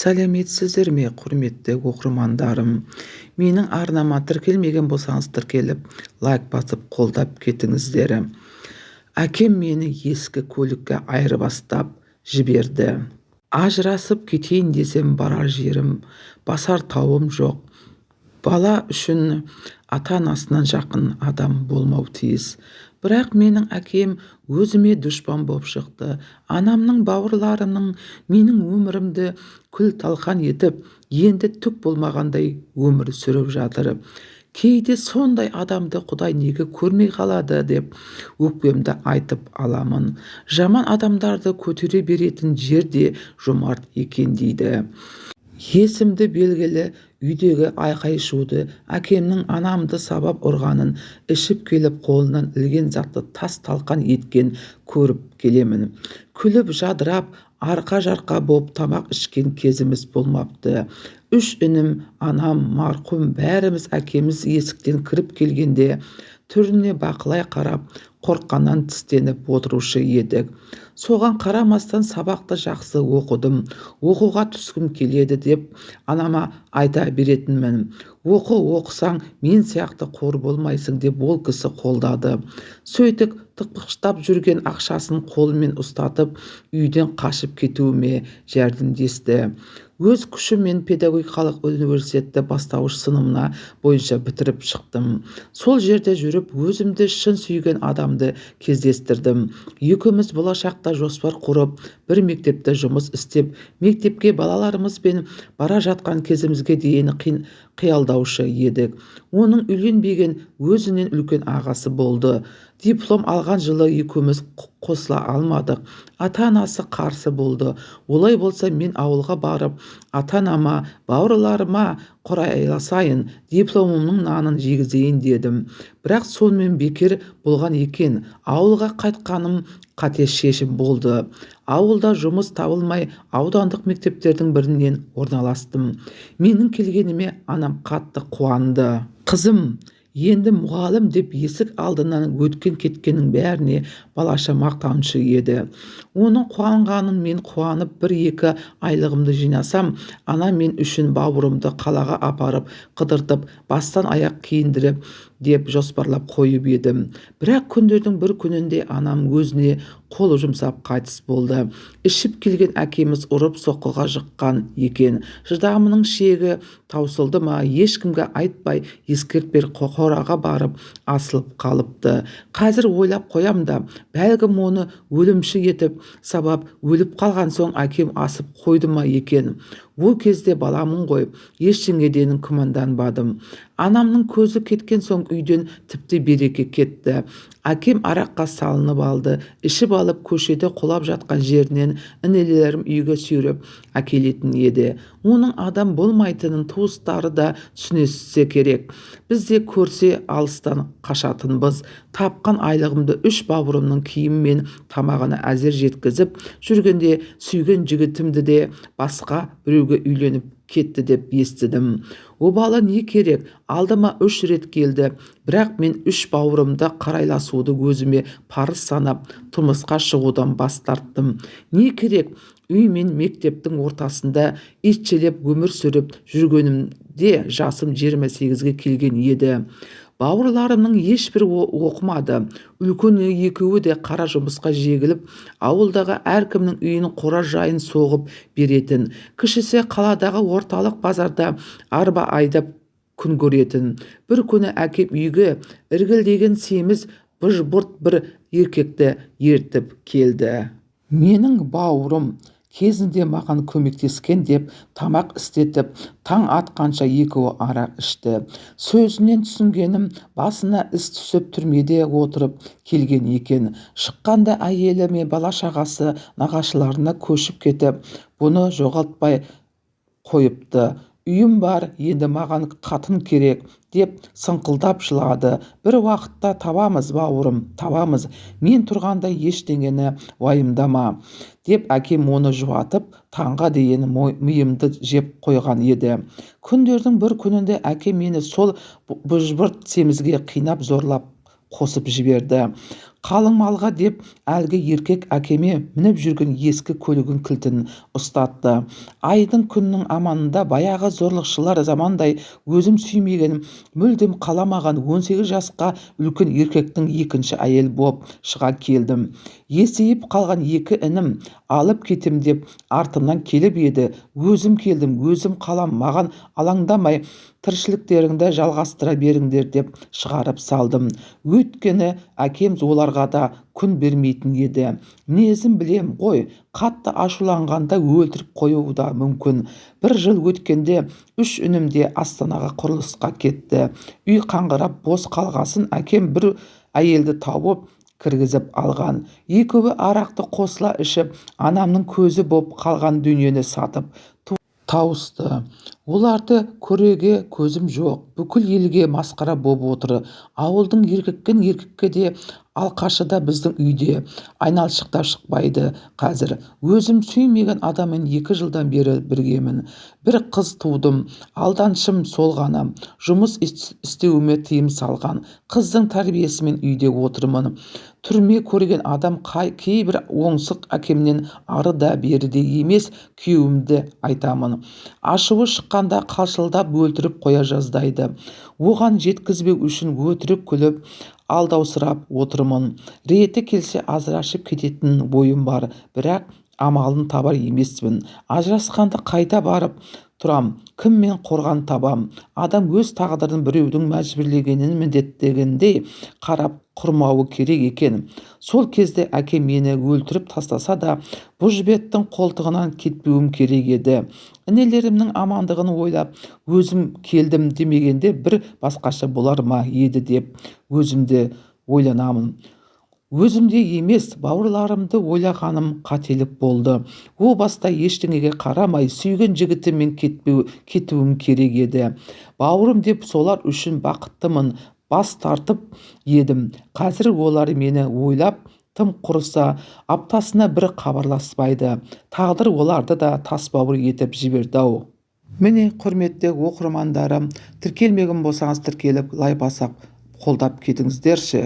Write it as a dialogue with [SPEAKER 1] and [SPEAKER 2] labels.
[SPEAKER 1] Сәлеметсіздер ме, құрметті оқырмандарым? Менің арнама тіркелмеген болсаңыз тіркеліп, лайк басып қолдап кетіңіздер. Әкем мені ескі көлікке айырбастап жіберді. Ажырасып кетейін десем барар жерім, басар тауым жоқ. Бала үшін ата-анасынан жақын адам болмау тиіс. Бірақ менің әкем өзіме дұшпан болып шықты. Анамның бауырларының менің өмірімді күл-талқан етіп, енді түк болмағандай өмір сүріп жатыр. Кейде сондай адамды Құдай неге көрмей қалады деп өкпемді айтып аламын. Жаман адамдарды көтере беретін жерде жомарт екен дейді. Есімді белгілі үйдегі айқай-шуды, әкемнің анамды сабап ұрғанын, ішіп келіп қолынан ілген затты тас-талқан еткен көріп келемін. Күліп жадырап, арқа-жарқа боп тамақ ішкен кезіміз болмапты. 3 інім, анам, марқұм бәріміз әкеміз есіктен кіріп келгенде түріне бақылай қарап, қорққаннан тістеніп отырушы едік. Соған қарамастан сабақты жақсы оқыдым. Оқуға түскім келеді деп анама айта беретінмін. Оқысаң мен сияқты қор болмайсың деп ол кісі қолдады. Сөйтіп тықпықтап жүрген ақшасын қолымен ұстатып, үйден қашып кетуіме жәрдемдесті. Өз күшіммен педагогикалық университетті бастауыш сыныбына бойынша бітіріп шықтым. Сол жерде жүріп, өзімді шын сүйген адамды кездестірдім. Екеуміз болашақта жоспар құрып, бір мектепте жұмыс істеп, мектепке балаларымызбен бара жатқан кезімізге дейін қиялдаушы едік. Оның үйленбеген өзінен үлкен ағасы болды. Диплом алған жылы екеуміз қосыла алмадық. Ата-анасы қарсы болды. Олай болса мен ауылға барып, ата-анама, бауырларыма құрайласайын, дипломымның нанын жегізейін дедім. Бірақ сонымен бекер болған екен. Ауылға қайтқаным қате шешім болды. Ауылда жұмыс табылмай, аудандық мектептердің бірінен орналастым. Менің келгеніме анам қатты қуанды. Қызым, енді мұғалім деп есік алдынан өткен кеткеннің бәріне балаша мақтаншы еді. Оның қуанғанын мен қуанып 1-2 айлығымды жинасам, ана мен үшін бауырымды қалаға апарып, қыдыртып, бастан аяқ киіндіріп деп жоспарлап қойып едім. Бірақ күндердің бір күнінде анам өзіне қол жұмсап қайтыс болды. Ішіп келген әкеміз ұрып соққыға жыққан екен. Шыдамының шегі таусылды ма, ешкімге айтпай ескертпей қораға барып асылып қалыпты. Қазір ойлап қоям да, бәлкім оны өлімші етіп сабап өліп қалған соң әкем асып қойды ма екен. Ол кезде баламын ғой, ештеңеден күмәнданбадым. Анамның көзі кеткен соң үйден тіпті береке кетті. Әкем араққа салынып алды. Ішіп алып көшеде құлап жатқан жерінен інілерім үйге сүйреп әкелетін еді. Оның адам болмайтынын туыстары да түсінсе керек. Біз де көрсе алыстан қашатынбыз. Тапқан айлығымды 3 бауырымның киімі мен тамағына әзер жеткізіп жүргенде сүйген жігітімді де басқа біреуге үйленіп кетті деп естідім. Обалы не керек? Алдыма 3 рет келді. Бірақ мен 3 бауырымды қарайласуды өзіме парыз санап, тұрмысқа шығудан бас тарттым. Не керек? Үй мен мектептің ортасында итшелеп өмір сүріп жүргенімде жасым 28-ге келген еді. Бауырларымның ешбір оқымады. Үлкен екеуі де қара жұмысқа жегіліп, ауылдағы әркімнің үйінің қора жайын соғып беретін. Кішісі қаладағы орталық базарда арба айдап күн көретін. Bir күні әкеп үйге іргілдеген семіз бұж-бұрт бір еркекті ертіп келді. Менің бауырым кезінде маған көмектескен деп тамақ істетіп, таң атқанша екеуі арақ ішті. Сөзінен түсінгенім, басына іс түсіп түрмеде отырып келген екен. Шыққанда әйелі мен бала-шағасы нағашыларына көшіп кетіп, бұны жоғалтпай қойыпты. Үйім бар, енді маған қатын керек деп сыңқылдап жылады. Bir уақытта табамыз, бауырым, табамыз. Мен тұрғанда ештеңені уайымдама деп әкем оны жұбатып, таңға дейін миымды жеп қойған еді. Күндердің бір күнінде әкем мені сол бұж-бұрт семізге қинап зорлап қосып жіберді. Қалың малға деп әлгі еркек әкеме мініп жүрген ескі көлігін кілтін ұстатты. Айдың күннің аманында баяғы зорлықшылар замандай өзім сүймеген, мүлдем қаламаған 18 жасқа үлкен еркектің екінші әйел боп шыға келдім. Есейіп қалған екі інім алып кетем деп артымнан келіп еді. Өзім келдім, өзім қалам, маған алаңдамай тіршіліктеріңді жалғастыра беріңдер деп шығарып салдым. Өйткені әкем оларға да күн бермейтін еді. Мінезін білем ғой, қатты ашуланғанда өлтіріп қоюы да мүмкін. Бір жыл өткенде 3 інім де Астанаға құрылысқа кетті. Үй қаңғырап бос қалғасын әкем бір әйелді тауып кіргізіп алған. Екеуі арақты қосыла ішіп, анамның көзі боп қалған дүниені сатып тауысты. Оларды көреге көзім жоқ. Бүкіл елге масқара боп отыр. Ауылдың еркекке де алқашы да біздің үйде айналшықтап шықпайды қазір. Өзім сүймеген адаммен 2 жылдан бері біргемін. Бір қыз тудым. Алданшым сол ғана. Жұмыс істеуіме тыйым салған. Қыздың тәрбиесімен үйде отырмын. Түрме көрген адам кейбір оңсық әкемнен ары да бері де емес күйеуімді айтамын. Ашуы шыққанда қалшылдап өлтіріп қоя жаздайды. Оған жеткізбеу үшін өтірік күліп алдаусырап отырмын. Реті келсе ажырашып кететін бойым бар, бірақ амалын табар емеспін. Ажырасқанды қайда барып тұрам, кіммен қорған табам. Адам өз тағдырын біреудің мәжбүрлегенін міндеттегендей қарап құрмауы керек екен. Сол кезде әкем мені өлтіріп тастаса да бұл жібектің қолтығынан кетпеуім керек еді. Інелерімнің амандығын ойлап өзім келдім демегенде бір басқаша болар ма еді деп өзімде ойланамын. Өзімде емес, бауырларымды ойлағаным қателік болды. О баста ештеңеге қарамай сүйген жігітіммен кетуім керек еді. Бауырым деп солар үшін бақыттымын, бас тартып едім. Қазір олар мені ойлап тым құрыса аптасына бір хабарласпайды. Тағдыр оларды да тасбауыр етіп жіберді-ау. Міне, құрметті оқырмандарым, тіркелмеген болсаңыз тіркеліп, лайк басып қолдап кетіңіздерші.